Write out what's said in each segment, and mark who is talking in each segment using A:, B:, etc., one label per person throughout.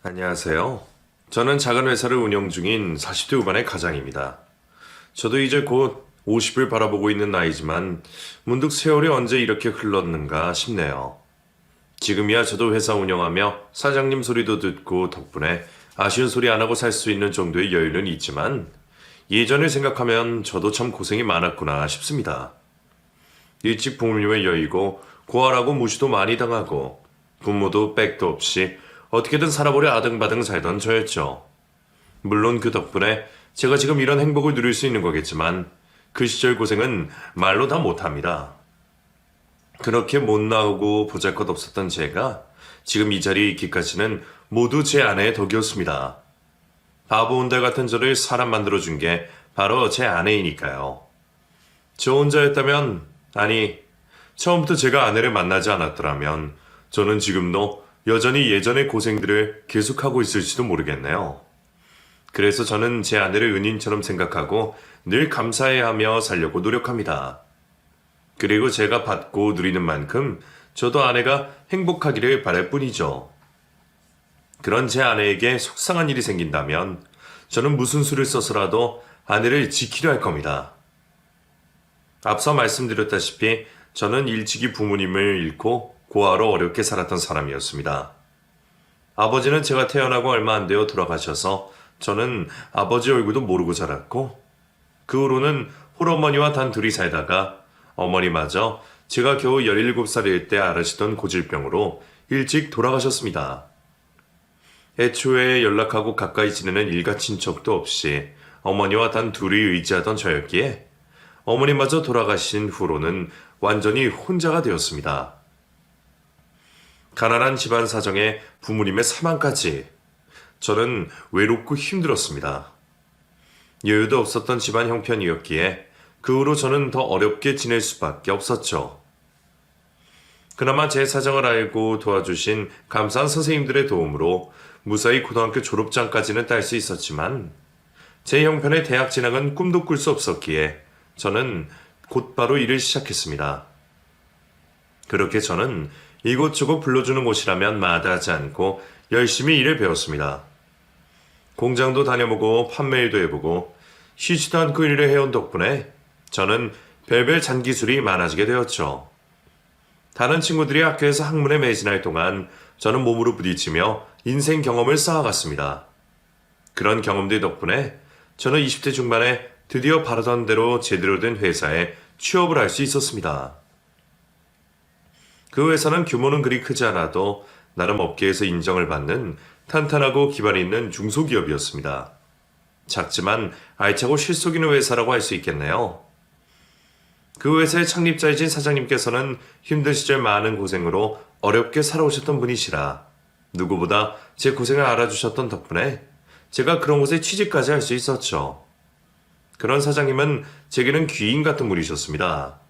A: 안녕하세요. 저는 작은 회사를 운영 중인 40대 후반의 가장입니다. 저도 이제 곧 50을 바라보고 있는 나이지만 문득 세월이 언제 이렇게 흘렀는가 싶네요. 지금이야 저도 회사 운영하며 사장님 소리도 듣고 덕분에 아쉬운 소리 안 하고 살 수 있는 정도의 여유는 있지만 예전을 생각하면 저도 참 고생이 많았구나 싶습니다. 일찍 부모님을 여의고 고아라고 무시도 많이 당하고 부모도 백도 없이 어떻게든 살아보려 아등바등 살던 저였죠. 물론 그 덕분에 제가 지금 이런 행복을 누릴 수 있는 거겠지만 그 시절 고생은 말로 다 못합니다. 그렇게 못 나오고 보잘것없었던 제가 지금 이 자리에 있기까지는 모두 제 아내의 덕이었습니다. 바보 온달 같은 저를 사람 만들어준 게 바로 제 아내이니까요. 저 혼자였다면, 아니, 처음부터 제가 아내를 만나지 않았더라면 저는 지금도 여전히 예전의 고생들을 계속하고 있을지도 모르겠네요. 그래서 저는 제 아내를 은인처럼 생각하고 늘 감사해하며 살려고 노력합니다. 그리고 제가 받고 누리는 만큼 저도 아내가 행복하기를 바랄 뿐이죠. 그런 제 아내에게 속상한 일이 생긴다면 저는 무슨 수를 써서라도 아내를 지키려 할 겁니다. 앞서 말씀드렸다시피 저는 일찍이 부모님을 잃고 고아로 어렵게 살았던 사람이었습니다. 아버지는 제가 태어나고 얼마 안 되어 돌아가셔서 저는 아버지 얼굴도 모르고 자랐고 그 후로는 홀어머니와 단 둘이 살다가 어머니마저 제가 겨우 17살일 때 앓으시던 고질병으로 일찍 돌아가셨습니다. 애초에 연락하고 가까이 지내는 일가 친척도 없이 어머니와 단 둘이 의지하던 저였기에 어머니마저 돌아가신 후로는 완전히 혼자가 되었습니다. 가난한 집안 사정에 부모님의 사망까지 저는 외롭고 힘들었습니다. 여유도 없었던 집안 형편이었기에 그 후로 저는 더 어렵게 지낼 수밖에 없었죠. 그나마 제 사정을 알고 도와주신 감사한 선생님들의 도움으로 무사히 고등학교 졸업장까지는 딸 수 있었지만 제 형편의 대학 진학은 꿈도 꿀 수 없었기에 저는 곧바로 일을 시작했습니다. 그렇게 저는 이곳저곳 불러주는 곳이라면 마다하지 않고 열심히 일을 배웠습니다. 공장도 다녀보고 판매일도 해보고 쉬지도 않고 일을 해온 덕분에 저는 별별 잔기술이 많아지게 되었죠. 다른 친구들이 학교에서 학문에 매진할 동안 저는 몸으로 부딪히며 인생 경험을 쌓아갔습니다. 그런 경험들 덕분에 저는 20대 중반에 드디어 바라던 대로 제대로 된 회사에 취업을 할 수 있었습니다. 그 회사는 규모는 그리 크지 않아도 나름 업계에서 인정을 받는 탄탄하고 기반이 있는 중소기업이었습니다. 작지만 알차고 실속 있는 회사라고 할 수 있겠네요. 그 회사의 창립자이신 사장님께서는 힘든 시절 많은 고생으로 어렵게 살아오셨던 분이시라 누구보다 제 고생을 알아주셨던 덕분에 제가 그런 곳에 취직까지 할 수 있었죠. 그런 사장님은 제게는 귀인 같은 분이셨습니다.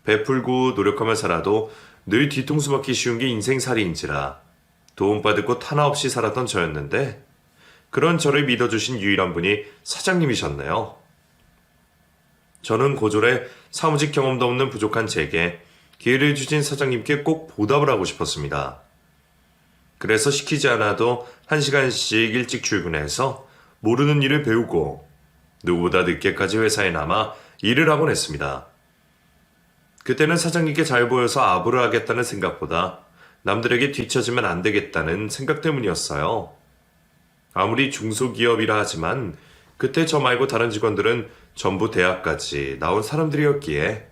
A: 베풀고 노력하며 살아도 늘 뒤통수 맞기 쉬운 게 인생살이인지라 도움받을 곳 하나 없이 살았던 저였는데 그런 저를 믿어주신 유일한 분이 사장님이셨네요. 저는 고졸에 사무직 경험도 없는 부족한 제게 기회를 주신 사장님께 꼭 보답을 하고 싶었습니다. 그래서 시키지 않아도 1시간씩 일찍 출근해서 모르는 일을 배우고 누구보다 늦게까지 회사에 남아 일을 하곤 했습니다. 그때는 사장님께 잘 보여서 아부를 하겠다는 생각보다 남들에게 뒤처지면 안 되겠다는 생각 때문이었어요. 아무리 중소기업이라 하지만 그때 저 말고 다른 직원들은 전부 대학까지 나온 사람들이었기에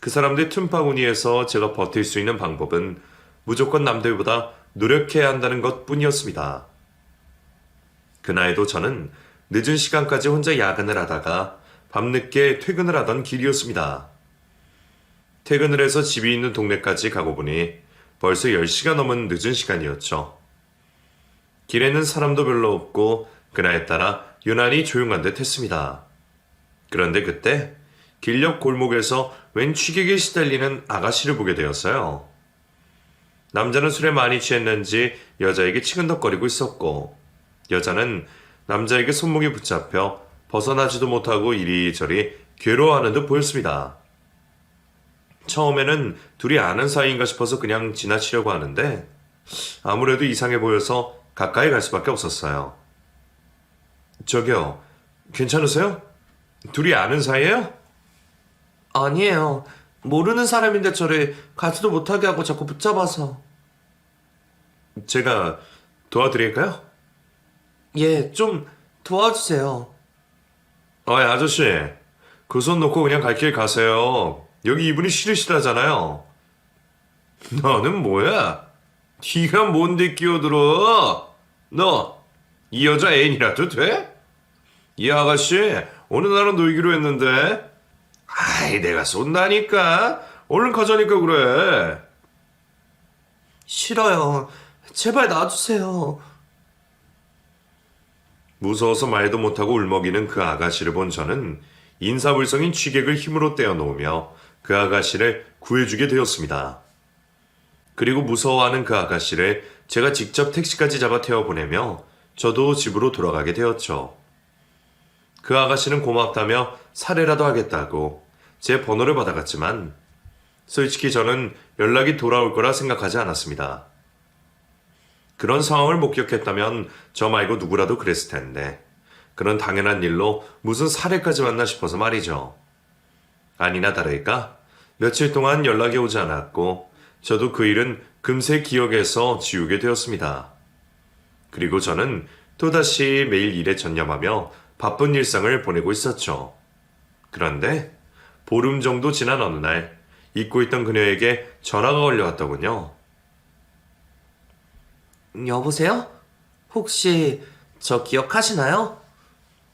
A: 그 사람들 틈바구니에서 제가 버틸 수 있는 방법은 무조건 남들보다 노력해야 한다는 것 뿐이었습니다. 그날도 저는 늦은 시간까지 혼자 야근을 하다가 밤늦게 퇴근을 하던 길이었습니다. 퇴근을 해서 집이 있는 동네까지 가고 보니 벌써 10시가 넘은 늦은 시간이었죠. 길에는 사람도 별로 없고 그날따라 유난히 조용한 듯 했습니다. 그런데 그때 길 옆 골목에서 웬 취객에 시달리는 아가씨를 보게 되었어요. 남자는 술에 많이 취했는지 여자에게 치근덕거리고 있었고 여자는 남자에게 손목에 붙잡혀 벗어나지도 못하고 이리저리 괴로워하는 듯 보였습니다. 처음에는 둘이 아는 사이인가 싶어서 그냥 지나치려고 하는데 아무래도 이상해 보여서 가까이 갈 수밖에 없었어요. 저기요, 괜찮으세요? 둘이 아는 사이예요?
B: 아니에요. 모르는 사람인데 저를 가지도 못하게 하고 자꾸 붙잡아서.
A: 제가 도와드릴까요?
B: 예, 좀 도와주세요.
A: 어이, 아저씨. 그 손 놓고 그냥 갈 길 가세요. 여기 이분이 싫으시다잖아요. 너는 뭐야? 네가 뭔데 끼어들어? 너, 이 여자 애인이라도 돼? 이 아가씨, 오늘 나랑 놀기로 했는데. 아이, 내가 쏜다니까. 얼른 가자니까 그래.
B: 싫어요. 제발 놔주세요.
A: 무서워서 말도 못하고 울먹이는 그 아가씨를 본 저는 인사불성인 취객을 힘으로 떼어놓으며 그 아가씨를 구해주게 되었습니다. 그리고 무서워하는 그 아가씨를 제가 직접 택시까지 잡아 태워보내며 저도 집으로 돌아가게 되었죠. 그 아가씨는 고맙다며 살해라도 하겠다고 제 번호를 받아갔지만 솔직히 저는 연락이 돌아올 거라 생각하지 않았습니다. 그런 상황을 목격했다면 저 말고 누구라도 그랬을 텐데 그런 당연한 일로 무슨 살해까지 왔나 싶어서 말이죠. 아니나 다를까 며칠 동안 연락이 오지 않았고 저도 그 일은 금세 기억에서 지우게 되었습니다. 그리고 저는 또다시 매일 일에 전념하며 바쁜 일상을 보내고 있었죠. 그런데 보름 정도 지난 어느 날 잊고 있던 그녀에게 전화가 걸려왔더군요.
B: 여보세요? 혹시 저 기억하시나요?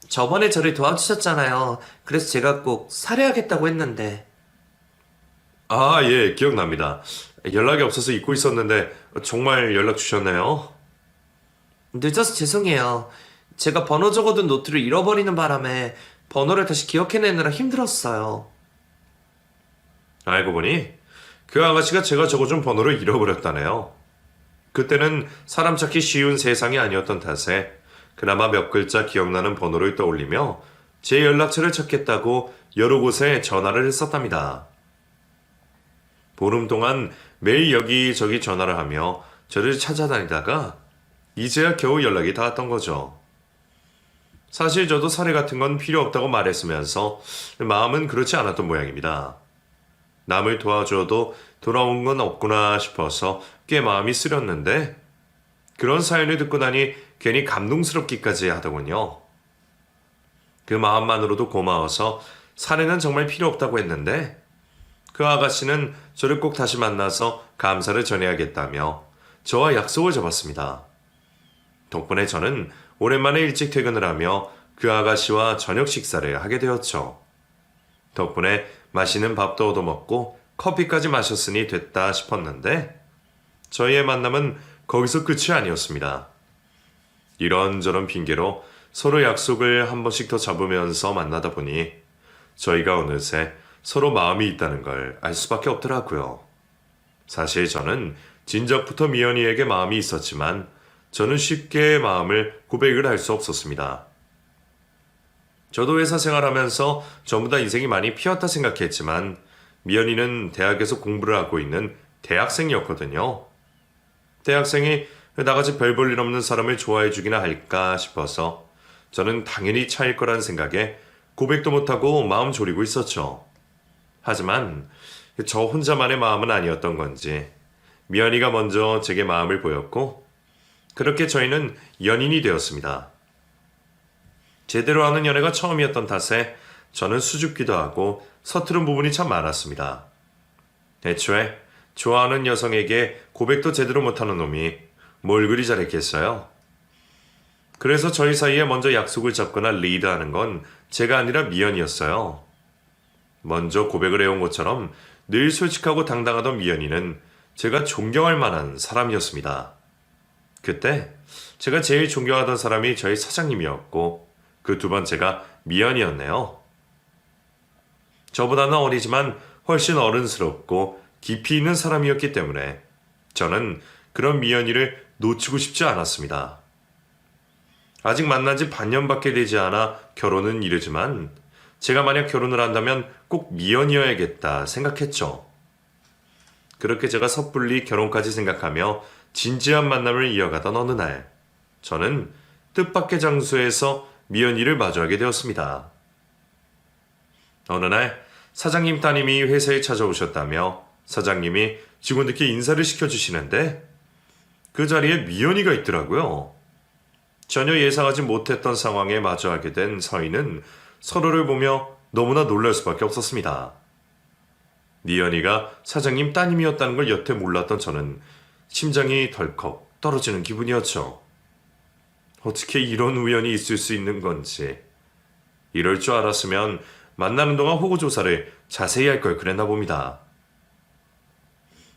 B: 저번에 저를 도와주셨잖아요. 그래서 제가 꼭 살해하겠다고 했는데.
A: 아, 예, 기억납니다. 연락이 없어서 잊고 있었는데 정말 연락 주셨네요.
B: 늦어서 죄송해요. 제가 번호 적어둔 노트를 잃어버리는 바람에 번호를 다시 기억해내느라 힘들었어요.
A: 알고 보니 그 아가씨가 제가 적어준 번호를 잃어버렸다네요. 그때는 사람 찾기 쉬운 세상이 아니었던 탓에 그나마 몇 글자 기억나는 번호를 떠올리며 제 연락처를 찾겠다고 여러 곳에 전화를 했었답니다. 보름 동안 매일 여기저기 전화를 하며 저를 찾아다니다가 이제야 겨우 연락이 닿았던 거죠. 사실 저도 살해 같은 건 필요 없다고 말했으면서 마음은 그렇지 않았던 모양입니다. 남을 도와줘도 돌아온 건 없구나 싶어서 꽤 마음이 쓰렸는데 그런 사연을 듣고 나니 괜히 감동스럽기까지 하더군요. 그 마음만으로도 고마워서 살해는 정말 필요 없다고 했는데 그 아가씨는 저를 꼭 다시 만나서 감사를 전해야겠다며 저와 약속을 잡았습니다. 덕분에 저는 오랜만에 일찍 퇴근을 하며 그 아가씨와 저녁 식사를 하게 되었죠. 덕분에 맛있는 밥도 얻어먹고 커피까지 마셨으니 됐다 싶었는데 저희의 만남은 거기서 끝이 아니었습니다. 이런저런 핑계로 서로 약속을 한 번씩 더 잡으면서 만나다 보니 저희가 어느새 서로 마음이 있다는 걸 알 수밖에 없더라고요. 사실 저는 진작부터 미연이에게 마음이 있었지만 저는 쉽게 마음을 고백을 할 수 없었습니다. 저도 회사 생활하면서 전부 다 인생이 많이 피었다 생각했지만 미연이는 대학에서 공부를 하고 있는 대학생이었거든요. 대학생이 나같이 별 볼 일 없는 사람을 좋아해 주기나 할까 싶어서 저는 당연히 차일 거란 생각에 고백도 못하고 마음 졸이고 있었죠. 하지만 저 혼자만의 마음은 아니었던 건지 미연이가 먼저 제게 마음을 보였고 그렇게 저희는 연인이 되었습니다. 제대로 하는 연애가 처음이었던 탓에 저는 수줍기도 하고 서투른 부분이 참 많았습니다. 애초에 좋아하는 여성에게 고백도 제대로 못하는 놈이 뭘 그리 잘했겠어요? 그래서 저희 사이에 먼저 약속을 잡거나 리드하는 건 제가 아니라 미연이었어요. 먼저 고백을 해온 것처럼 늘 솔직하고 당당하던 미연이는 제가 존경할 만한 사람이었습니다. 그때 제가 제일 존경하던 사람이 저희 사장님이었고 그 두 번째가 미연이었네요. 저보다는 어리지만 훨씬 어른스럽고 깊이 있는 사람이었기 때문에 저는 그런 미연이를 놓치고 싶지 않았습니다. 아직 만난 지 반년밖에 되지 않아 결혼은 이르지만 제가 만약 결혼을 한다면 꼭 미연이어야겠다 생각했죠. 그렇게 제가 섣불리 결혼까지 생각하며 진지한 만남을 이어가던 어느 날 저는 뜻밖의 장소에서 미연이를 마주하게 되었습니다. 어느 날 사장님 따님이 회사에 찾아오셨다며 사장님이 직원들께 인사를 시켜주시는데 그 자리에 미연이가 있더라고요. 전혀 예상하지 못했던 상황에 마주하게 된 서희는 서로를 보며 너무나 놀랄 수밖에 없었습니다. 미연이가 사장님 따님이었다는 걸 여태 몰랐던 저는 심장이 덜컥 떨어지는 기분이었죠. 어떻게 이런 우연이 있을 수 있는 건지. 이럴 줄 알았으면 만나는 동안 호구조사를 자세히 할 걸 그랬나 봅니다.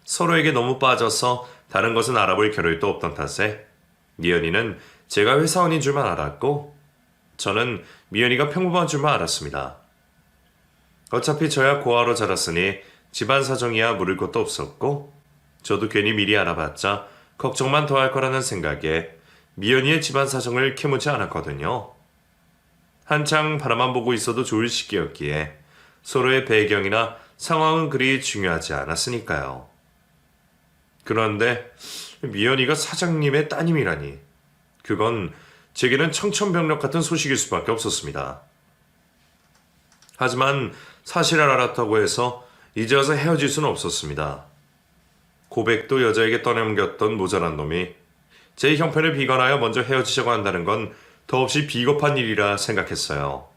A: 서로에게 너무 빠져서 다른 것은 알아볼 겨를도 없던 탓에 미연이는 제가 회사원인 줄만 알았고 저는 미연이가 평범한 줄만 알았습니다. 어차피 저야 고아로 자랐으니 집안 사정이야 물을 것도 없었고 저도 괜히 미리 알아봤자 걱정만 더 할 거라는 생각에 미연이의 집안 사정을 캐묻지 않았거든요. 한창 바라만 보고 있어도 좋을 시기였기에 서로의 배경이나 상황은 그리 중요하지 않았으니까요. 그런데 미연이가 사장님의 따님이라니 그건 제게는 청천벽력 같은 소식일 수밖에 없었습니다. 하지만 사실을 알았다고 해서 이제 와서 헤어질 수는 없었습니다. 고백도 여자에게 떠넘겼던 모자란 놈이 제 형편을 비관하여 먼저 헤어지자고 한다는 건 더없이 비겁한 일이라 생각했어요.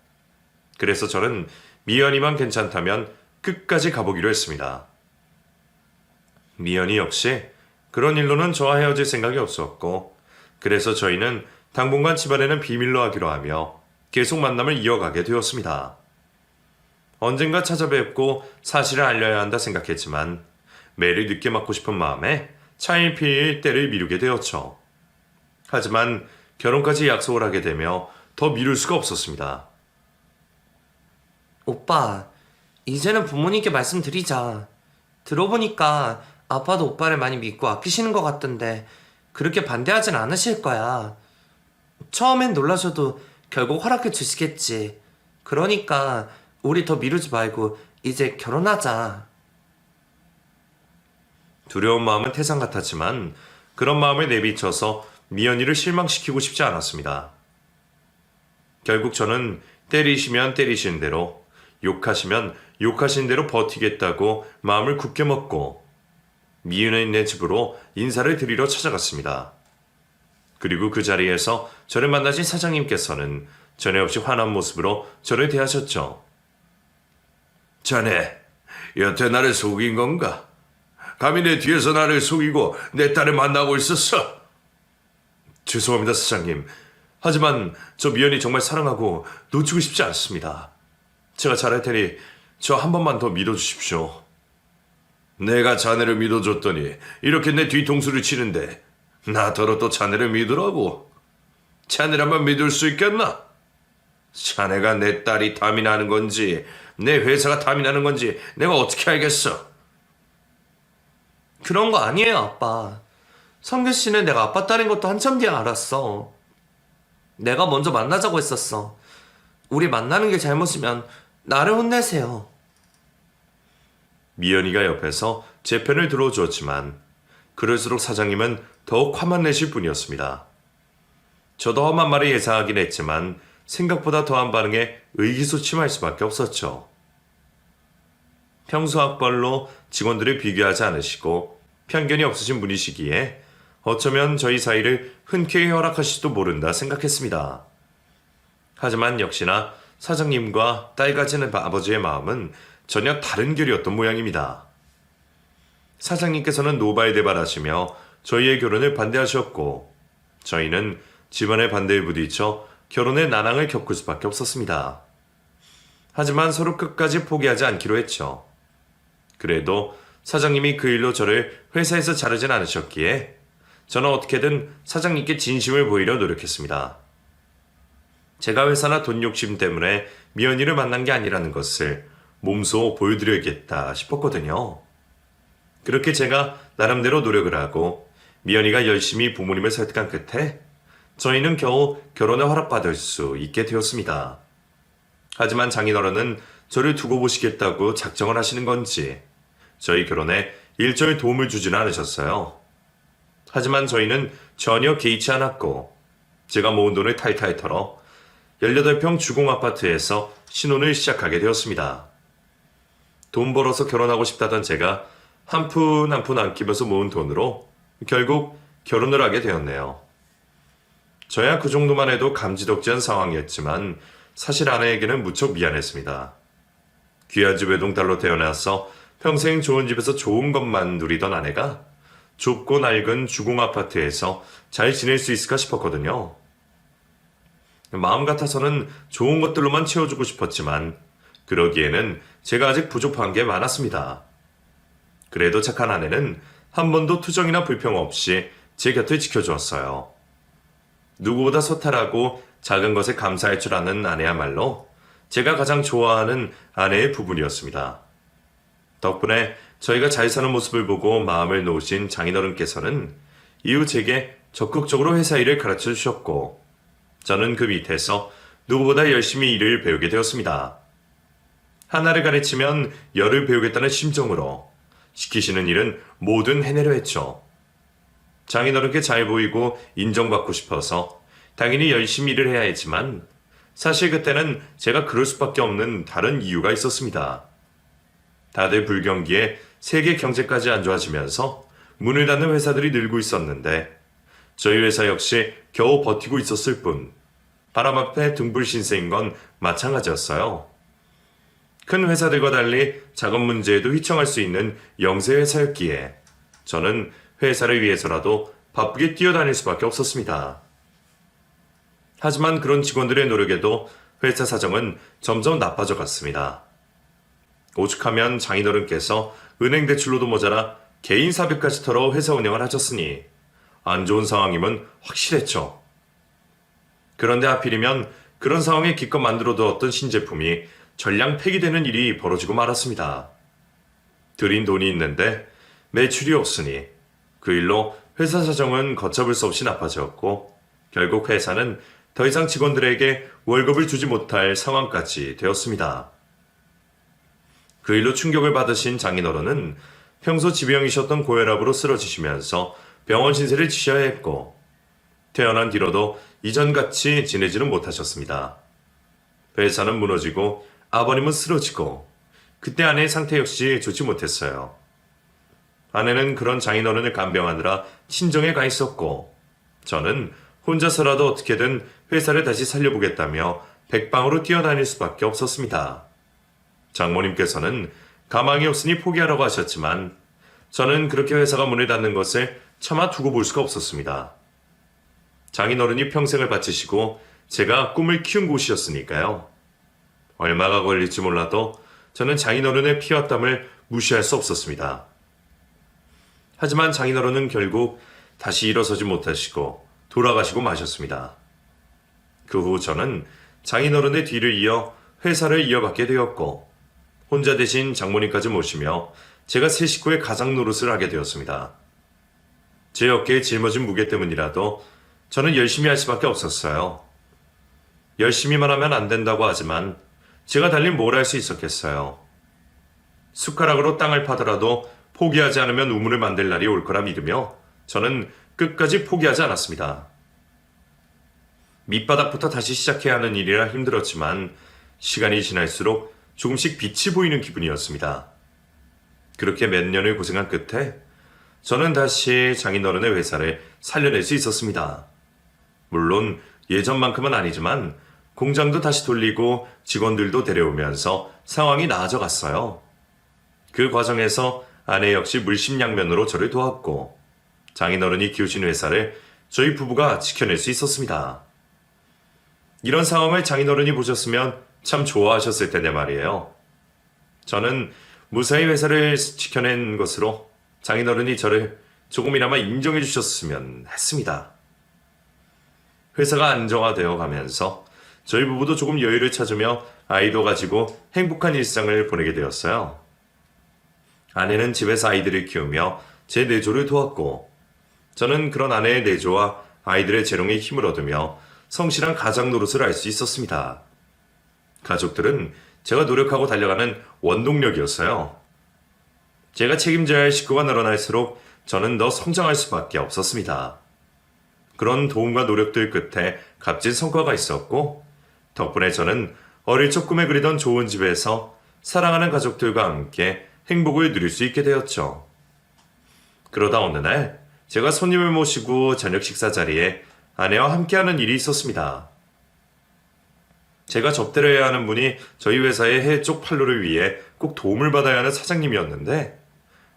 A: 그래서 저는 미연이만 괜찮다면 끝까지 가보기로 했습니다. 미연이 역시 그런 일로는 저와 헤어질 생각이 없었고 그래서 저희는 당분간 집안에는 비밀로 하기로 하며 계속 만남을 이어가게 되었습니다. 언젠가 찾아뵙고 사실을 알려야 한다 생각했지만 매를 늦게 맞고 싶은 마음에 차일피일 때를 미루게 되었죠. 하지만 결혼까지 약속을 하게 되며 더 미룰 수가 없었습니다.
B: 오빠, 이제는 부모님께 말씀드리자. 들어보니까 아빠도 오빠를 많이 믿고 아끼시는 것 같던데 그렇게 반대하진 않으실 거야. 처음엔 놀라셔도 결국 허락해 주시겠지. 그러니까 우리 더 미루지 말고 이제 결혼하자.
A: 두려운 마음은 태산 같았지만 그런 마음을 내비쳐서 미연이를 실망시키고 싶지 않았습니다. 결국 저는 때리시면 때리신 대로 욕하시면 욕하신 대로 버티겠다고 마음을 굳게 먹고 미연이네 집으로 인사를 드리러 찾아갔습니다. 그리고 그 자리에서 저를 만나신 사장님께서는 전에 없이 환한 모습으로 저를 대하셨죠.
C: 자네, 여태 나를 속인 건가? 감히 내 뒤에서 나를 속이고 내 딸을 만나고 있었어?
A: 죄송합니다, 사장님. 하지만 저 미연이 정말 사랑하고 놓치고 싶지 않습니다. 제가 잘할 테니 저 한 번만 더 믿어주십시오.
C: 내가 자네를 믿어줬더니 이렇게 내 뒤통수를 치는데 나더러 또 자네를 믿으라고? 자네라면 믿을 수 있겠나? 자네가 내 딸이 탐이 나는 건지 내 회사가 탐이 나는 건지 내가 어떻게 알겠어?
B: 그런 거 아니에요, 아빠. 성규 씨는 내가 아빠 딸인 것도 한참 뒤에 알았어. 내가 먼저 만나자고 했었어. 우리 만나는 게 잘못이면 나를 혼내세요.
A: 미연이가 옆에서 제 편을 들어주었지만 그럴수록 사장님은 더욱 화만 내실 뿐이었습니다. 저도 험한 말을 예상하긴 했지만 생각보다 더한 반응에 의기소침할 수밖에 없었죠. 평소 학벌로 직원들을 비교하지 않으시고 편견이 없으신 분이시기에 어쩌면 저희 사이를 흔쾌히 허락하실지도 모른다 생각했습니다. 하지만 역시나 사장님과 딸 가지는 아버지의 마음은 전혀 다른 결이었던 모양입니다. 사장님께서는 노발대발하시며 저희의 결혼을 반대하셨고 저희는 집안의 반대에 부딪혀 결혼의 난항을 겪을 수밖에 없었습니다. 하지만 서로 끝까지 포기하지 않기로 했죠. 그래도 사장님이 그 일로 저를 회사에서 자르진 않으셨기에 저는 어떻게든 사장님께 진심을 보이려 노력했습니다. 제가 회사나 돈 욕심 때문에 미연이를 만난 게 아니라는 것을 몸소 보여드려야겠다 싶었거든요. 그렇게 제가 나름대로 노력을 하고 미연이가 열심히 부모님을 설득한 끝에 저희는 겨우 결혼에 허락받을 수 있게 되었습니다. 하지만 장인어른은 저를 두고 보시겠다고 작정을 하시는 건지 저희 결혼에 일절 도움을 주지는 않으셨어요. 하지만 저희는 전혀 개의치 않았고 제가 모은 돈을 탈탈 털어 18평 주공 아파트에서 신혼을 시작하게 되었습니다. 돈 벌어서 결혼하고 싶다던 제가 한 푼 한 푼 아끼면서 모은 돈으로 결국 결혼을 하게 되었네요. 저야 그 정도만 해도 감지덕지한 상황이었지만 사실 아내에게는 무척 미안했습니다. 귀한 집 외동딸로 태어나서 평생 좋은 집에서 좋은 것만 누리던 아내가 좁고 낡은 주공 아파트에서 잘 지낼 수 있을까 싶었거든요. 마음 같아서는 좋은 것들로만 채워주고 싶었지만 그러기에는 제가 아직 부족한 게 많았습니다. 그래도 착한 아내는 한 번도 투정이나 불평 없이 제 곁을 지켜주었어요. 누구보다 소탈하고 작은 것에 감사할 줄 아는 아내야말로 제가 가장 좋아하는 아내의 부분이었습니다. 덕분에 저희가 잘 사는 모습을 보고 마음을 놓으신 장인어른께서는 이후 제게 적극적으로 회사 일을 가르쳐 주셨고 저는 그 밑에서 누구보다 열심히 일을 배우게 되었습니다. 하나를 가르치면 열을 배우겠다는 심정으로 시키시는 일은 뭐든 해내려 했죠. 장인어른께 잘 보이고 인정받고 싶어서 당연히 열심히 일을 해야 했지만 사실 그때는 제가 그럴 수밖에 없는 다른 이유가 있었습니다. 다들 불경기에 세계 경제까지 안 좋아지면서 문을 닫는 회사들이 늘고 있었는데 저희 회사 역시 겨우 버티고 있었을 뿐 바람 앞에 등불신세인 건 마찬가지였어요. 큰 회사들과 달리 작은 문제에도 휘청할 수 있는 영세 회사였기에 저는 회사를 위해서라도 바쁘게 뛰어다닐 수밖에 없었습니다. 하지만 그런 직원들의 노력에도 회사 사정은 점점 나빠져 갔습니다. 오죽하면 장인어른께서 은행 대출로도 모자라 개인 사비까지 털어 회사 운영을 하셨으니 안 좋은 상황임은 확실했죠. 그런데 하필이면 그런 상황에 기껏 만들어 두었던 신제품이 전량 폐기되는 일이 벌어지고 말았습니다. 들인 돈이 있는데 매출이 없으니 그 일로 회사 사정은 걷잡을 수 없이 나빠졌고 결국 회사는 더 이상 직원들에게 월급을 주지 못할 상황까지 되었습니다. 그 일로 충격을 받으신 장인어른은 평소 지병이셨던 고혈압으로 쓰러지시면서 병원 신세를 지셔야 했고 태어난 뒤로도 이전같이 지내지는 못하셨습니다. 회사는 무너지고 아버님은 쓰러지고 그때 아내의 상태 역시 좋지 못했어요. 아내는 그런 장인어른을 간병하느라 친정에 가 있었고 저는 혼자서라도 어떻게든 회사를 다시 살려보겠다며 백방으로 뛰어다닐 수밖에 없었습니다. 장모님께서는 가망이 없으니 포기하라고 하셨지만 저는 그렇게 회사가 문을 닫는 것을 차마 두고 볼 수가 없었습니다. 장인어른이 평생을 바치시고 제가 꿈을 키운 곳이었으니까요. 얼마가 걸릴지 몰라도 저는 장인어른의 피와 땀을 무시할 수 없었습니다. 하지만 장인어른은 결국 다시 일어서지 못하시고 돌아가시고 마셨습니다. 그 후 저는 장인어른의 뒤를 이어 회사를 이어받게 되었고 혼자 대신 장모님까지 모시며 제가 세 식구의 가장 노릇을 하게 되었습니다. 제 어깨에 짊어진 무게 때문이라도 저는 열심히 할 수밖에 없었어요. 열심히만 하면 안 된다고 하지만 제가 달린 뭘 할 수 있었겠어요. 숟가락으로 땅을 파더라도 포기하지 않으면 우물을 만들 날이 올 거라 믿으며 저는 끝까지 포기하지 않았습니다. 밑바닥부터 다시 시작해야 하는 일이라 힘들었지만 시간이 지날수록 조금씩 빛이 보이는 기분이었습니다. 그렇게 몇 년을 고생한 끝에 저는 다시 장인어른의 회사를 살려낼 수 있었습니다. 물론 예전만큼은 아니지만 공장도 다시 돌리고 직원들도 데려오면서 상황이 나아져 갔어요. 그 과정에서 아내 역시 물심양면으로 저를 도왔고 장인어른이 키우신 회사를 저희 부부가 지켜낼 수 있었습니다. 이런 상황을 장인어른이 보셨으면 참 좋아하셨을 텐데 말이에요. 저는 무사히 회사를 지켜낸 것으로 장인어른이 저를 조금이나마 인정해 주셨으면 했습니다. 회사가 안정화되어 가면서 저희 부부도 조금 여유를 찾으며 아이도 가지고 행복한 일상을 보내게 되었어요. 아내는 집에서 아이들을 키우며 제 내조를 도왔고 저는 그런 아내의 내조와 아이들의 재롱에 힘을 얻으며 성실한 가장 노릇을 할 수 있었습니다. 가족들은 제가 노력하고 달려가는 원동력이었어요. 제가 책임져야 할 식구가 늘어날수록 저는 더 성장할 수밖에 없었습니다. 그런 도움과 노력들 끝에 값진 성과가 있었고, 덕분에 저는 어릴 적 꿈에 그리던 좋은 집에서 사랑하는 가족들과 함께 행복을 누릴 수 있게 되었죠. 그러다 어느 날 제가 손님을 모시고 저녁 식사 자리에 아내와 함께하는 일이 있었습니다. 제가 접대를 해야 하는 분이 저희 회사의 해외 쪽 판로를 위해 꼭 도움을 받아야 하는 사장님이었는데,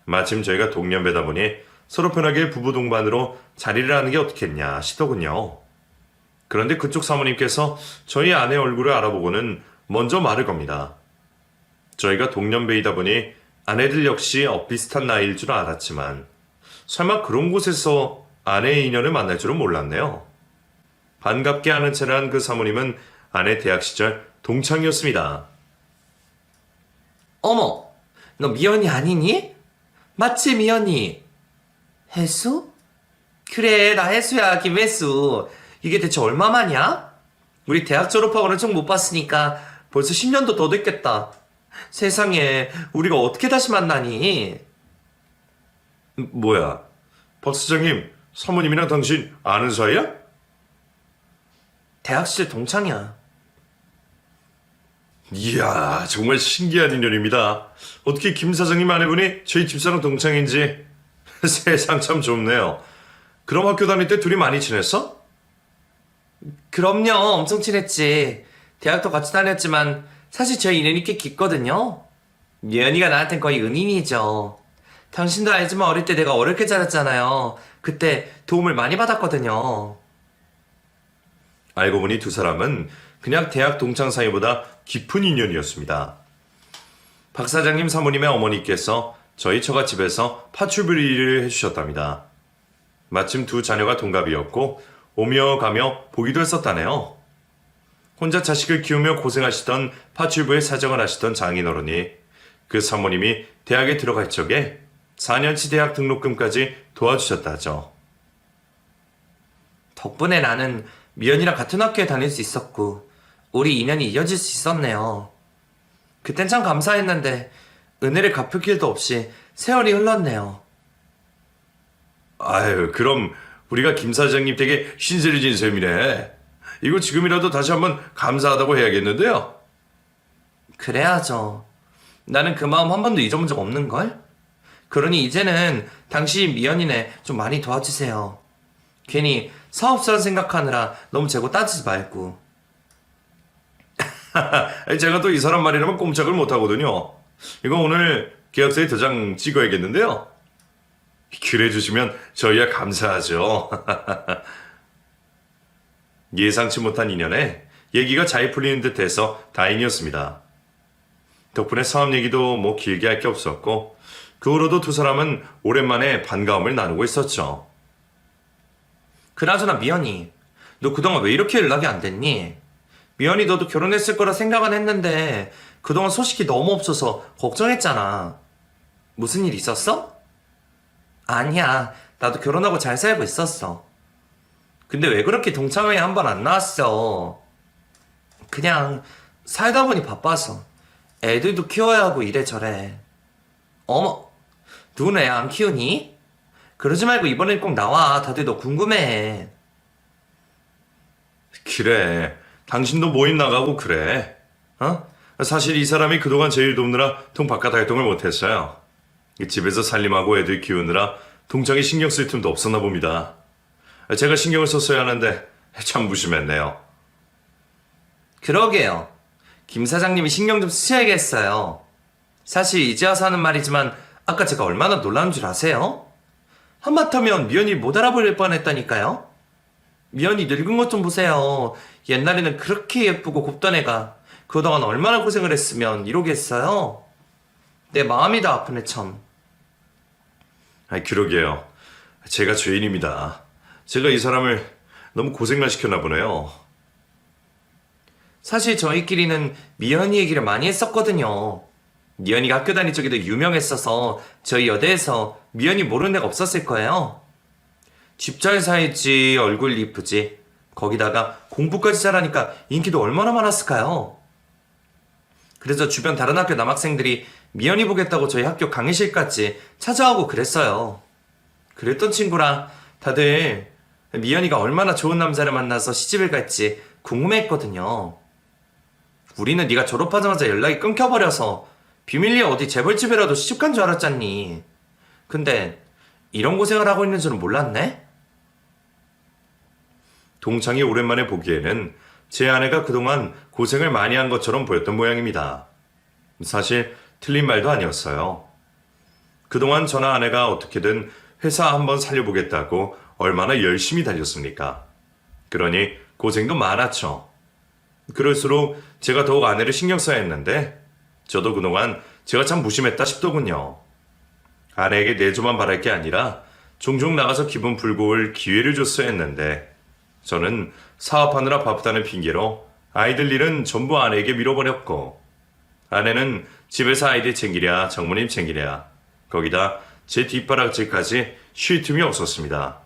A: 마침 저희가 동년배다 보니 서로 편하게 부부 동반으로 자리를 하는 게 어떻겠냐 하시더군요. 그런데 그쪽 사모님께서 저희 아내 얼굴을 알아보고는 먼저 말을 겁니다. 저희가 동년배이다 보니 아내들 역시 엇비슷한 나이일 줄 알았지만 설마 그런 곳에서 아내의 인연을 만날 줄은 몰랐네요. 반갑게 아는 체를 한 그 사모님은 아내 대학 시절 동창이었습니다.
B: 어머, 너 미연이 아니니? 맞지, 미연이? 혜수? 그래, 나 혜수야, 김혜수. 이게 대체 얼마만이야? 우리 대학 졸업하고는 좀 못 봤으니까 벌써 10년도 더 됐겠다. 세상에, 우리가 어떻게 다시 만나니?
A: 뭐야, 박 사장님, 사모님이랑 당신 아는 사이야?
B: 대학 시절 동창이야.
A: 이야, 정말 신기한 인연입니다. 어떻게 김 사장님 아내분이 저희 집사람 동창인지. 세상 참 좁네요. 그럼 학교 다닐 때 둘이 많이 친했어?
B: 그럼요, 엄청 친했지. 대학도 같이 다녔지만 사실 저희 인연이 꽤 깊거든요. 미연이가 나한텐 거의 은인이죠. 당신도 알지만 어릴 때 내가 어렵게 자랐잖아요. 그때 도움을 많이 받았거든요.
A: 알고 보니 두 사람은 그냥 대학 동창 사이보다 깊은 인연이었습니다. 박 사장님 사모님의 어머니께서 저희 처갓집에서 파출부리를 해주셨답니다. 마침 두 자녀가 동갑이었고 오며 가며 보기도 했었다네요. 혼자 자식을 키우며 고생하시던 파출부의 사정을 하시던 장인어른이 그 사모님이 대학에 들어갈 적에 4년치 대학 등록금까지 도와주셨다죠.
B: 덕분에 나는 미연이랑 같은 학교에 다닐 수 있었고 우리 인연이 이어질 수 있었네요. 그땐 참 감사했는데 은혜를 갚을 길도 없이 세월이 흘렀네요.
A: 아유, 그럼 우리가 김 사장님 댁에 신세를 진 셈이네. 이거 지금이라도 다시 한번 감사하다고 해야겠는데요.
B: 그래야죠. 나는 그 마음 한 번도 잊어본 적 없는걸? 그러니 이제는 당신 미연이네 좀 많이 도와주세요. 괜히 사업설 생각하느라 너무 재고 따지지 말고.
A: 제가 또 이 사람 말이라면 꼼짝을 못하거든요. 이거 오늘 계약서에 도장 찍어야겠는데요. 그래 주시면 저희야 감사하죠. 예상치 못한 인연에 얘기가 잘 풀리는 듯해서 다행이었습니다. 덕분에 사업 얘기도 뭐 길게 할 게 없었고 그 후로도 두 사람은 오랜만에 반가움을 나누고 있었죠.
B: 그나저나 미연이, 너 그동안 왜 이렇게 연락이 안 됐니? 미연이 너도 결혼했을 거라 생각은 했는데 그동안 소식이 너무 없어서 걱정했잖아. 무슨 일 있었어? 아니야, 나도 결혼하고 잘 살고 있었어. 근데 왜 그렇게 동창회에 한 번 안 나왔어? 그냥 살다 보니 바빠서. 애들도 키워야 하고 이래저래. 어머, 누군 애 안 키우니? 그러지 말고 이번엔 꼭 나와. 다들 너 궁금해해.
A: 그래, 당신도 모임 나가고 그래. 사실 이 사람이 그동안 제 일 돕느라 통 바깥 활동을 못했어요. 집에서 살림하고 애들 키우느라 동창이 신경 쓸 틈도 없었나 봅니다. 제가 신경을 썼어야 하는데 참 무심했네요.
B: 그러게요. 김 사장님이 신경 좀 쓰셔야겠어요. 사실 이제 와서 하는 말이지만 아까 제가 얼마나 놀라운 줄 아세요? 한마터면 미연이 못 알아버릴 뻔했다니까요. 미연이 늙은 것 좀 보세요. 옛날에는 그렇게 예쁘고 곱던 애가 그동안 얼마나 고생을 했으면 이러겠어요. 내 마음이 다 아프네 참.
A: 그러게요. 제가 죄인입니다. 제가 이 사람을 너무 고생만 시켰나 보네요.
B: 사실 저희끼리는 미연이 얘기를 많이 했었거든요. 미연이가 학교 다닐 적에도 유명했어서 저희 여대에서 미연이 모르는 애가 없었을 거예요. 집 잘 살지, 얼굴 이쁘지, 거기다가 공부까지 잘하니까 인기도 얼마나 많았을까요? 그래서 주변 다른 학교 남학생들이 미연이 보겠다고 저희 학교 강의실까지 찾아오고 그랬어요. 그랬던 친구라 다들 미연이가 얼마나 좋은 남자를 만나서 시집을 갈지 궁금해했거든요. 우리는 네가 졸업하자마자 연락이 끊겨버려서 비밀리에 어디 재벌집이라도 시집간 줄 알았잖니. 근데 이런 고생을 하고 있는 줄은 몰랐네?
A: 동창이 오랜만에 보기에는 제 아내가 그동안 고생을 많이 한 것처럼 보였던 모양입니다. 사실 틀린 말도 아니었어요. 그동안 저나 아내가 어떻게든 회사 한번 살려보겠다고 얼마나 열심히 달렸습니까? 그러니 고생도 많았죠. 그럴수록 제가 더욱 아내를 신경 써야 했는데 저도 그동안 제가 참 무심했다 싶더군요. 아내에게 내조만 바랄 게 아니라 종종 나가서 기분 풀고 올 기회를 줬어야 했는데 저는 사업하느라 바쁘다는 핑계로 아이들 일은 전부 아내에게 밀어버렸고 아내는 집에서 아이들 챙기랴 장모님 챙기랴 거기다 제 뒷바라지까지 쉴 틈이 없었습니다.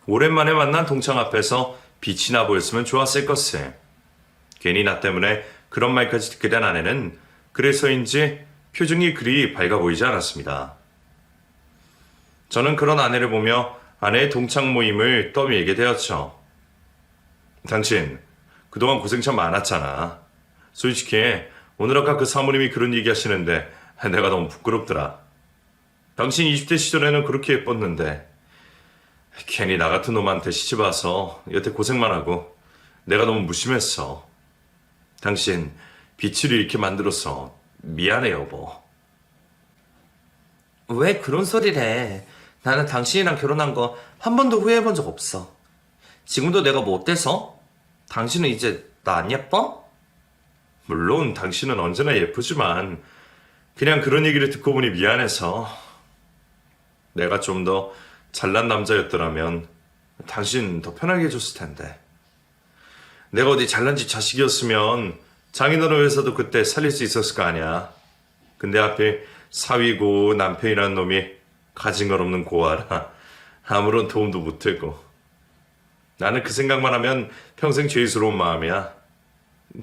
A: 오랜만에 만난 동창 앞에서 빛이 나 보였으면 좋았을 것을. 괜히 나 때문에 그런 말까지 듣게 된 아내는 그래서인지 표정이 그리 밝아 보이지 않았습니다. 저는 그런 아내를 보며 아내의 동창 모임을 떠밀게 되었죠. 당신 그동안 고생 참 많았잖아. 솔직히 오늘 아까 그 사모님이 그런 얘기 하시는데 내가 너무 부끄럽더라. 당신 20대 시절에는 그렇게 예뻤는데 괜히 나 같은 놈한테 시집 와서 여태 고생만 하고 내가 너무 무심했어. 당신 빛을 잃게 만들어서 미안해 여보.
B: 왜 그런 소리를 해? 나는 당신이랑 결혼한 거 한 번도 후회해본 적 없어. 지금도 내가 뭐 어때서? 당신은 이제 나 안 예뻐?
A: 물론 당신은 언제나 예쁘지만 그냥 그런 얘기를 듣고 보니 미안해서. 내가 좀 더 잘난 남자였더라면 당신 더 편하게 해줬을 텐데. 내가 어디 잘난 집 자식이었으면 장인어른 회사도 그때 살릴 수 있었을 거 아니야. 근데 하필 사위고 남편이란 놈이 가진 건 없는 고아라 아무런 도움도 못되고. 나는 그 생각만 하면 평생 죄스러운 마음이야.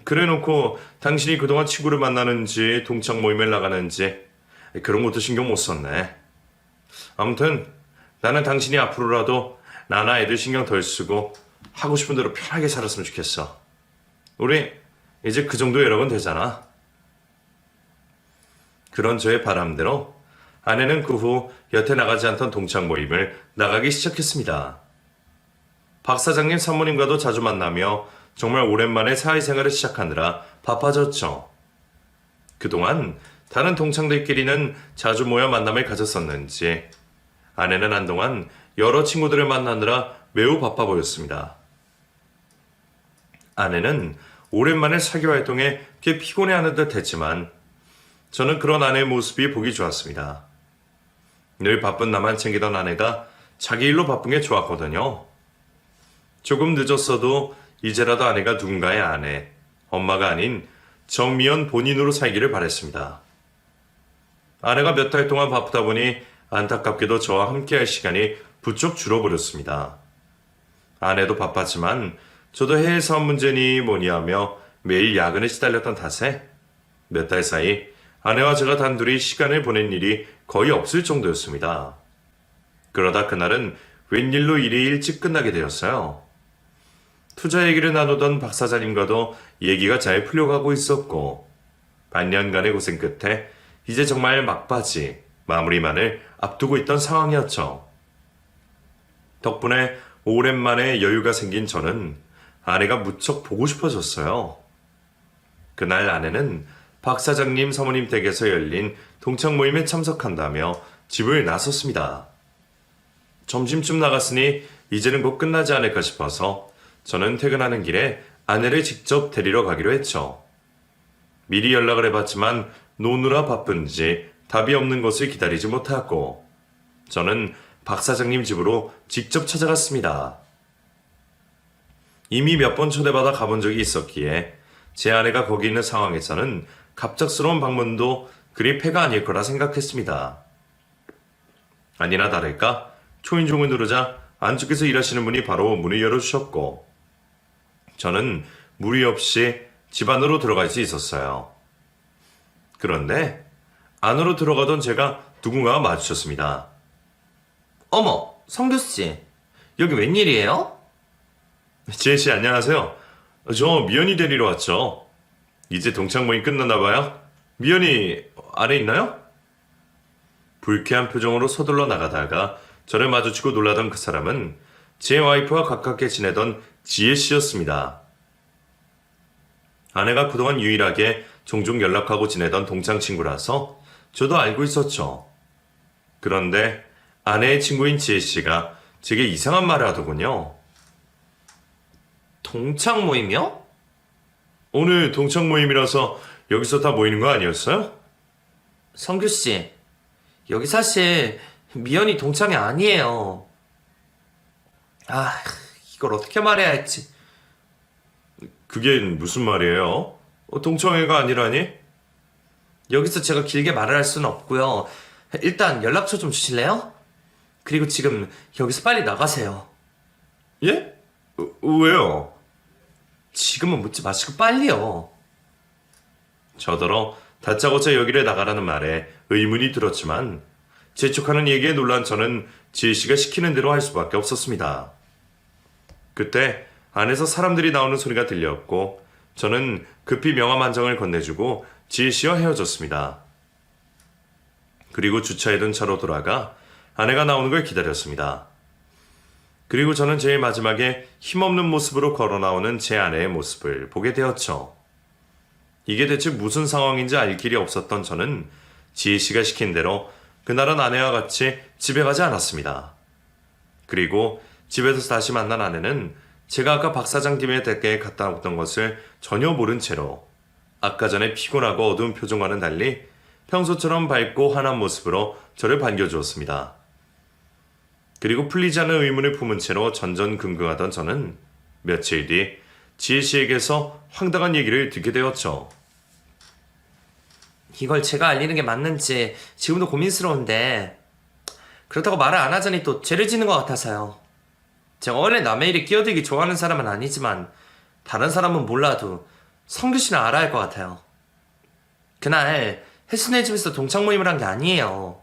A: 그래놓고 당신이 그동안 친구를 만나는지 동창 모임을 나가는지 그런 것도 신경 못 썼네. 아무튼 나는 당신이 앞으로라도 나나 애들 신경 덜 쓰고 하고 싶은 대로 편하게 살았으면 좋겠어. 우리 이제 그 정도 여력은 되잖아. 그런 저의 바람대로 아내는 그 후 여태 나가지 않던 동창 모임을 나가기 시작했습니다. 박 사장님 사모님과도 자주 만나며 정말 오랜만에 사회생활을 시작하느라 바빠졌죠. 그동안 다른 동창들끼리는 자주 모여 만남을 가졌었는지 아내는 한동안 여러 친구들을 만나느라 매우 바빠 보였습니다. 아내는 오랜만에 사교 활동에 꽤 피곤해하는 듯 했지만 저는 그런 아내의 모습이 보기 좋았습니다. 늘 바쁜 나만 챙기던 아내가 자기 일로 바쁜 게 좋았거든요. 조금 늦었어도 이제라도 아내가 누군가의 아내, 엄마가 아닌 정미연 본인으로 살기를 바랬습니다. 아내가 몇 달 동안 바쁘다 보니 안타깝게도 저와 함께할 시간이 부쩍 줄어버렸습니다. 아내도 바빴지만 저도 해외 사업 문제니 뭐니 하며 매일 야근에 시달렸던 탓에 몇 달 사이 아내와 제가 단둘이 시간을 보낸 일이 거의 없을 정도였습니다. 그러다 그날은 웬일로 일이 일찍 끝나게 되었어요. 투자 얘기를 나누던 박 사장님과도 얘기가 잘 풀려가고 있었고 반년간의 고생 끝에 이제 정말 막바지 마무리만을 앞두고 있던 상황이었죠. 덕분에 오랜만에 여유가 생긴 저는 아내가 무척 보고 싶어졌어요. 그날 아내는 박 사장님 사모님 댁에서 열린 동창 모임에 참석한다며 집을 나섰습니다. 점심쯤 나갔으니 이제는 곧 끝나지 않을까 싶어서 저는 퇴근하는 길에 아내를 직접 데리러 가기로 했죠. 미리 연락을 해봤지만 노느라 바쁜지 답이 없는 것을 기다리지 못하고 저는 박 사장님 집으로 직접 찾아갔습니다. 이미 몇 번 초대받아 가본 적이 있었기에 제 아내가 거기 있는 상황에서는 갑작스러운 방문도 그리 폐가 아닐 거라 생각했습니다. 아니나 다를까 초인종을 누르자 안쪽에서 일하시는 분이 바로 문을 열어주셨고 저는 무리 없이 집 안으로 들어갈 수 있었어요. 그런데 안으로 들어가던 제가 누군가와 마주쳤습니다.
B: 어머, 성규씨. 여기 웬일이에요?
A: 지혜씨 안녕하세요. 저 미연이 데리러 왔죠. 이제 동창 모임 끝났나 봐요. 미연이 안에 있나요? 불쾌한 표정으로 서둘러 나가다가 저를 마주치고 놀라던 그 사람은 제 와이프와 가깝게 지내던 지혜씨였습니다. 아내가 그동안 유일하게 종종 연락하고 지내던 동창 친구라서 저도 알고 있었죠. 그런데 아내의 친구인 지혜씨가 제게 이상한 말을 하더군요.
B: 동창 모임이요?
A: 오늘 동창 모임이라서 여기서 다 모이는 거 아니었어요?
B: 성규씨, 여기 사실 미연이 동창이 아니에요. 아, 이걸 어떻게 말해야 할지.
A: 그게 무슨 말이에요? 동창회가 아니라니?
B: 여기서 제가 길게 말을 할 수는 없고요. 일단 연락처 좀 주실래요? 그리고 지금 여기서 빨리 나가세요.
A: 예? 왜요?
B: 지금은 묻지 마시고 빨리요.
A: 저더러 다짜고짜 여기를 나가라는 말에 의문이 들었지만 재촉하는 얘기에 놀란 저는 지혜씨가 시키는 대로 할 수밖에 없었습니다. 그때 안에서 사람들이 나오는 소리가 들렸고 저는 급히 명함 한 장을 건네주고 지혜씨와 헤어졌습니다. 그리고 주차해둔 차로 돌아가 아내가 나오는 걸 기다렸습니다. 그리고 저는 제일 마지막에 힘없는 모습으로 걸어 나오는 제 아내의 모습을 보게 되었죠. 이게 대체 무슨 상황인지 알 길이 없었던 저는 지혜씨가 시킨 대로 그날은 아내와 같이 집에 가지 않았습니다. 그리고 집에서 다시 만난 아내는 제가 아까 박 사장님의 댁에 갔다 왔던 것을 전혀 모른 채로 아까 전에 피곤하고 어두운 표정과는 달리 평소처럼 밝고 환한 모습으로 저를 반겨주었습니다. 그리고 풀리지 않은 의문을 품은 채로 전전긍긍하던 저는 며칠 뒤 지혜씨에게서 황당한 얘기를 듣게 되었죠.
B: 이걸 제가 알리는 게 맞는지 지금도 고민스러운데 그렇다고 말을 안 하자니 또 죄를 짓는 것 같아서요. 제가 원래 남의 일에 끼어들기 좋아하는 사람은 아니지만 다른 사람은 몰라도 성규 씨는 알아야 할 것 같아요. 그날 혜수네 집에서 동창 모임을 한 게 아니에요.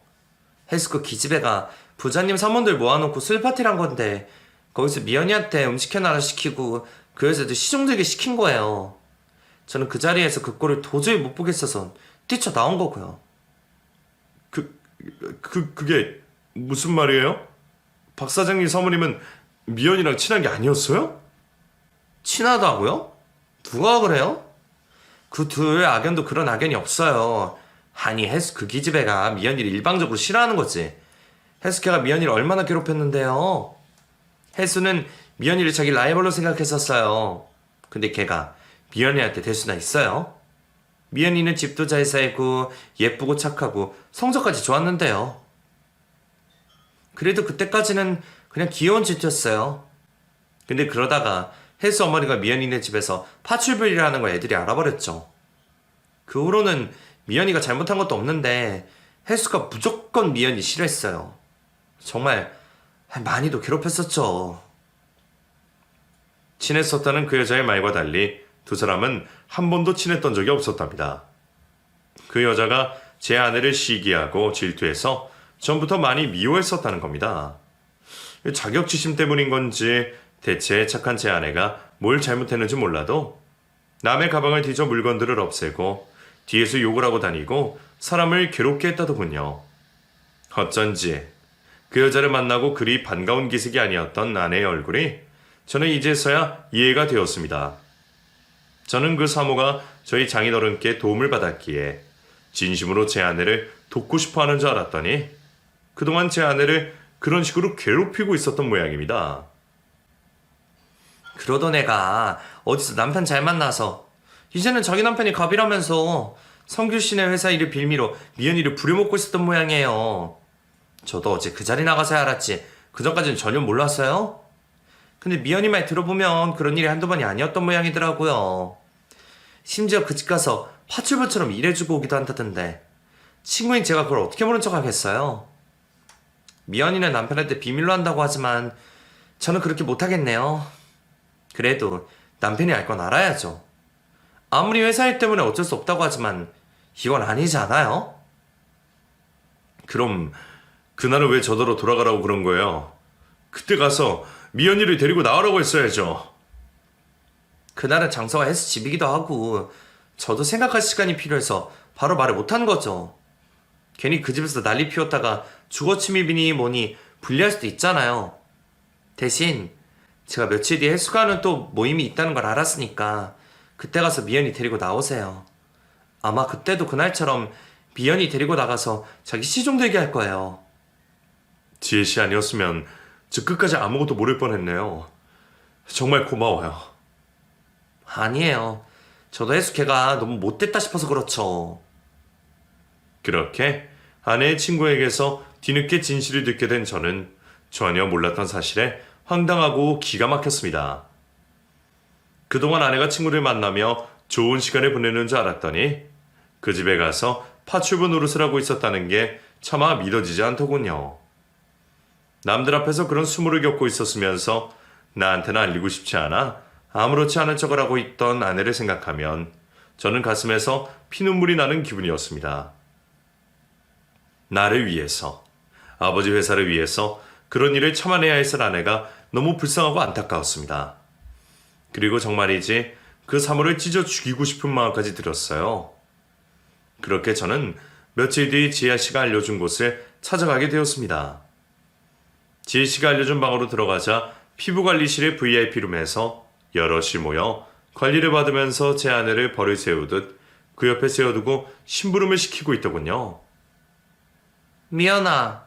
B: 혜수 그 기집애가 부자님 사모들 모아놓고 술 파티를 한 건데 거기서 미연이한테 음식 해놔라 시키고 그 여자들 시종들게 시킨 거예요. 저는 그 자리에서 그 꼴을 도저히 못 보겠어서 뛰쳐나온 거고요.
A: 그게 무슨 말이에요? 박 사장님 사모님은 미연이랑 친한 게 아니었어요?
B: 친하다고요? 누가 그래요? 그 둘 악연도 그런 악연이 없어요. 아니 혜수 그 기집애가 미연이를 일방적으로 싫어하는 거지. 혜수걔가 미연이를 얼마나 괴롭혔는데요. 혜수는 미연이를 자기 라이벌로 생각했었어요. 근데 걔가 미연이한테 될 수나 있어요? 미연이는 집도 잘 살고 예쁘고 착하고 성적까지 좋았는데요. 그래도 그때까지는 그냥 귀여운 짓이었어요. 근데 그러다가 혜수 어머니가 미연이네 집에서 파출부리를 하는 걸 애들이 알아버렸죠. 그 후로는 미연이가 잘못한 것도 없는데 혜수가 무조건 미연이 싫어했어요. 정말 많이도 괴롭혔었죠.
A: 친했었다는 그 여자의 말과 달리 두 사람은 한 번도 친했던 적이 없었답니다. 그 여자가 제 아내를 시기하고 질투해서 전부터 많이 미워했었다는 겁니다. 자격지심 때문인 건지 대체 착한 제 아내가 뭘 잘못했는지 몰라도 남의 가방을 뒤져 물건들을 없애고 뒤에서 욕을 하고 다니고 사람을 괴롭게 했다더군요. 어쩐지 그 여자를 만나고 그리 반가운 기색이 아니었던 아내의 얼굴이 저는 이제서야 이해가 되었습니다. 저는 그 사모가 저희 장인어른께 도움을 받았기에 진심으로 제 아내를 돕고 싶어 하는 줄 알았더니 그동안 제 아내를 그런 식으로 괴롭히고 있었던 모양입니다.
B: 그러던 애가 어디서 남편 잘 만나서 이제는 자기 남편이 갑이라면서 성규 씨네 회사 일을 빌미로 미연이를 부려먹고 있었던 모양이에요. 저도 어제 그 자리 나가서 알았지 그전까지는 전혀 몰랐어요. 근데 미연이 말 들어보면 그런 일이 한두 번이 아니었던 모양이더라고요. 심지어 그 집 가서 파출부처럼 일해주고 오기도 한다던데 친구인 제가 그걸 어떻게 모른 척 하겠어요. 미연이는 남편한테 비밀로 한다고 하지만 저는 그렇게 못하겠네요. 그래도 남편이 알 건 알아야죠. 아무리 회사 일 때문에 어쩔 수 없다고 하지만 이건 아니지 않아요?
A: 그럼 그날은 왜 저더러 돌아가라고 그런 거예요? 그때 가서
C: 미연이를 데리고 나오라고 했어야죠.
B: 그날은 장소가 헬스 집이기도 하고 저도 생각할 시간이 필요해서 바로 말을 못한 거죠. 괜히 그 집에서 난리 피웠다가 주거침입이니 뭐니 불리할 수도 있잖아요. 대신 제가 며칠 뒤에 헬스 가는 또 모임이 있다는 걸 알았으니까 그때 가서 미연이 데리고 나오세요. 아마 그때도 그날처럼 미연이 데리고 나가서 자기 시종 들게 할 거예요.
A: 지혜 씨 아니었으면 저 끝까지 아무것도 모를 뻔했네요. 정말 고마워요.
B: 아니에요. 저도 헬스케가 너무 못됐다 싶어서 그렇죠.
A: 그렇게 아내의 친구에게서 뒤늦게 진실을 듣게 된 저는 전혀 몰랐던 사실에 황당하고 기가 막혔습니다. 그동안 아내가 친구를 만나며 좋은 시간을 보내는 줄 알았더니 그 집에 가서 파출부 노릇을 하고 있었다는 게 차마 믿어지지 않더군요. 남들 앞에서 그런 수모를 겪고 있었으면서 나한테는 알리고 싶지 않아 아무렇지 않은 척을 하고 있던 아내를 생각하면 저는 가슴에서 피눈물이 나는 기분이었습니다. 나를 위해서, 아버지 회사를 위해서 그런 일을 참아내야 했을 아내가 너무 불쌍하고 안타까웠습니다. 그리고 정말이지 그 사모를 찢어 죽이고 싶은 마음까지 들었어요. 그렇게 저는 며칠 뒤 지혜 씨가 알려준 곳을 찾아가게 되었습니다. 지혜 씨가 알려준 방으로 들어가자 피부관리실의 VIP룸에서 여럿이 모여 관리를 받으면서 제 아내를 벌을 세우듯 그 옆에 세워두고 심부름을 시키고 있더군요.
B: 미연아,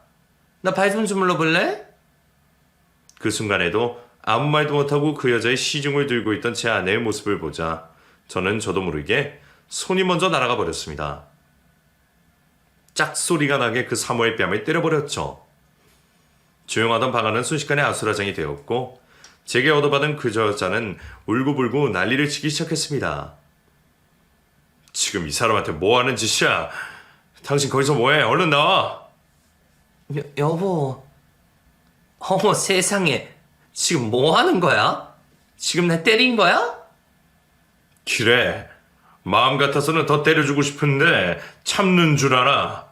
B: 나 발 좀 주물러 볼래?
A: 그 순간에도 아무 말도 못하고 그 여자의 시중을 들고 있던 제 아내의 모습을 보자 저는 저도 모르게 손이 먼저 날아가 버렸습니다. 짝소리가 나게 그 사모의 뺨을 때려버렸죠. 조용하던 방 안은 순식간에 아수라장이 되었고 제게 얻어받은 그 여자는 울고불고 난리를 치기 시작했습니다. 지금 이 사람한테 뭐 하는 짓이야? 당신 거기서 뭐해? 얼른 나와!
B: 여보. 어머 세상에. 지금 뭐 하는 거야? 지금 나 때린 거야?
A: 그래. 마음 같아서는 더 때려주고 싶은데 참는 줄 알아.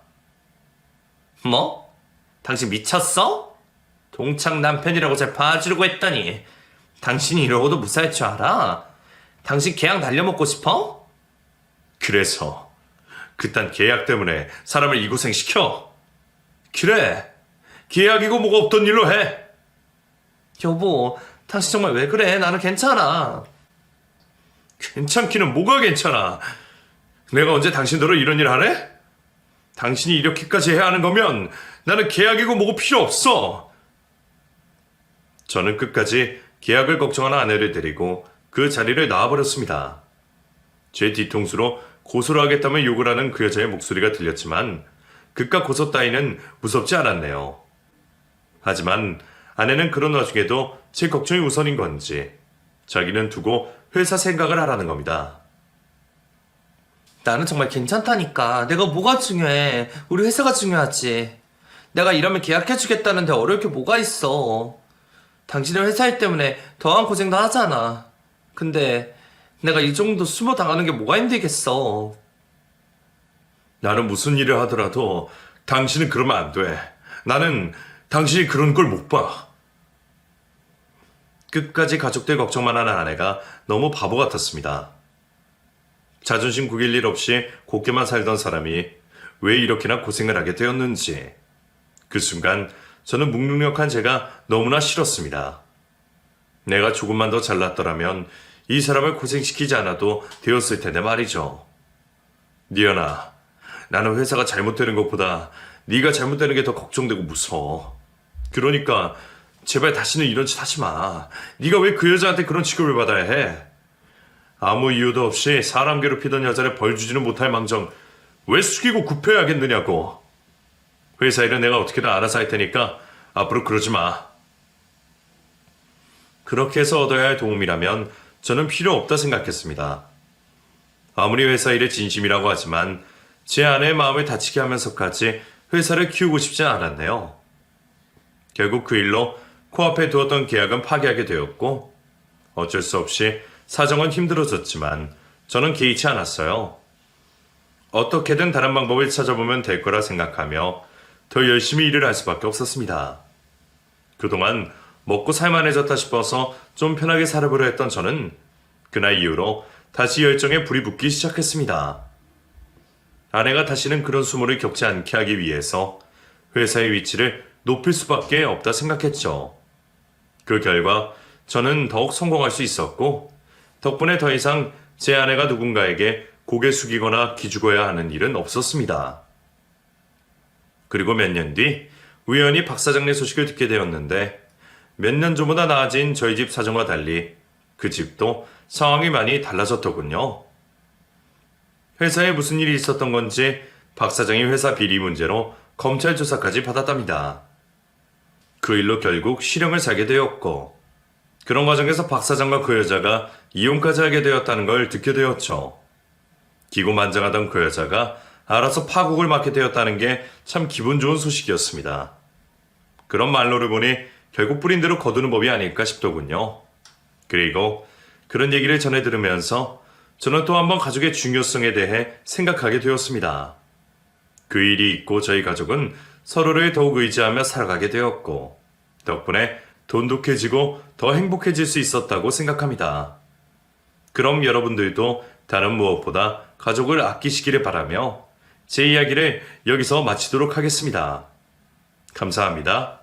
B: 뭐? 당신 미쳤어? 동창 남편이라고 잘 봐주려고 했더니 당신이 이러고도 무사할 줄 알아? 당신 계약 날려먹고 싶어?
A: 그래서 그딴 계약 때문에 사람을 이 고생시켜? 그래. 계약이고 뭐가 없던 일로 해.
B: 여보, 당신 정말 왜 그래? 나는 괜찮아.
A: 괜찮기는 뭐가 괜찮아. 내가 언제 당신더러 이런 일 하래? 당신이 이렇게까지 해야 하는 거면 나는 계약이고 뭐고 필요 없어. 저는 끝까지 계약을 걱정하는 아내를 데리고 그 자리를 나와버렸습니다. 제 뒤통수로 고소를 하겠다며 욕을 하는 그 여자의 목소리가 들렸지만 그깟 고소 따위는 무섭지 않았네요. 하지만 아내는 그런 와중에도 제 걱정이 우선인 건지 자기는 두고 회사 생각을 하라는 겁니다.
B: 나는 정말 괜찮다니까. 내가 뭐가 중요해? 우리 회사가 중요하지. 내가 이러면 계약해주겠다는데 어려울 게 뭐가 있어. 당신의 회사 일 때문에 더한 고생도 하잖아. 근데 내가 이 정도 숨어 당하는 게 뭐가 힘들겠어.
A: 나는 무슨 일을 하더라도 당신은 그러면 안 돼. 나는 당신이 그런 걸 못 봐. 끝까지 가족들 걱정만 하는 아내가 너무 바보 같았습니다. 자존심 구길 일 없이 곱게만 살던 사람이 왜 이렇게나 고생을 하게 되었는지 그 순간 저는 무능력한 제가 너무나 싫었습니다. 내가 조금만 더 잘났더라면 이 사람을 고생시키지 않아도 되었을 텐데 말이죠. 니연아, 나는 회사가 잘못되는 것보다 네가 잘못되는 게 더 걱정되고 무서워. 그러니까 제발 다시는 이런 짓 하지 마. 네가 왜 그 여자한테 그런 취급을 받아야 해? 아무 이유도 없이 사람 괴롭히던 여자를 벌 주지는 못할 망정 왜 숙이고 굽혀야겠느냐고. 회사 일은 내가 어떻게든 알아서 할 테니까 앞으로 그러지 마. 그렇게 해서 얻어야 할 도움이라면 저는 필요 없다 생각했습니다. 아무리 회사 일에 진심이라고 하지만 제 아내의 마음을 다치게 하면서까지 회사를 키우고 싶지 않았네요. 결국 그 일로 코앞에 두었던 계약은 파기하게 되었고 어쩔 수 없이 사정은 힘들어졌지만 저는 개의치 않았어요. 어떻게든 다른 방법을 찾아보면 될 거라 생각하며 더 열심히 일을 할 수밖에 없었습니다. 그동안 먹고 살만해졌다 싶어서 좀 편하게 살아보려 했던 저는 그날 이후로 다시 열정에 불이 붙기 시작했습니다. 아내가 다시는 그런 수모를 겪지 않게 하기 위해서 회사의 위치를 높일 수밖에 없다 생각했죠. 그 결과 저는 더욱 성공할 수 있었고 덕분에 더 이상 제 아내가 누군가에게 고개 숙이거나 기죽어야 하는 일은 없었습니다. 그리고 몇 년 뒤 우연히 박 사장의 소식을 듣게 되었는데 몇 년 전보다 나아진 저희 집 사정과 달리 그 집도 상황이 많이 달라졌더군요. 회사에 무슨 일이 있었던 건지 박 사장이 회사 비리 문제로 검찰 조사까지 받았답니다. 그 일로 결국 실형을 살게 되었고 그런 과정에서 박 사장과 그 여자가 이혼까지 하게 되었다는 걸 듣게 되었죠. 기고만장하던 그 여자가 알아서 파국을 맞게 되었다는 게 참 기분 좋은 소식이었습니다. 그런 말로를 보니 결국 뿌린 대로 거두는 법이 아닐까 싶더군요. 그리고 그런 얘기를 전해 들으면서 저는 또 한번 가족의 중요성에 대해 생각하게 되었습니다. 그 일이 있고 저희 가족은 서로를 더욱 의지하며 살아가게 되었고 덕분에 돈독해지고 더 행복해질 수 있었다고 생각합니다. 그럼 여러분들도 다른 무엇보다 가족을 아끼시기를 바라며 제 이야기를 여기서 마치도록 하겠습니다. 감사합니다.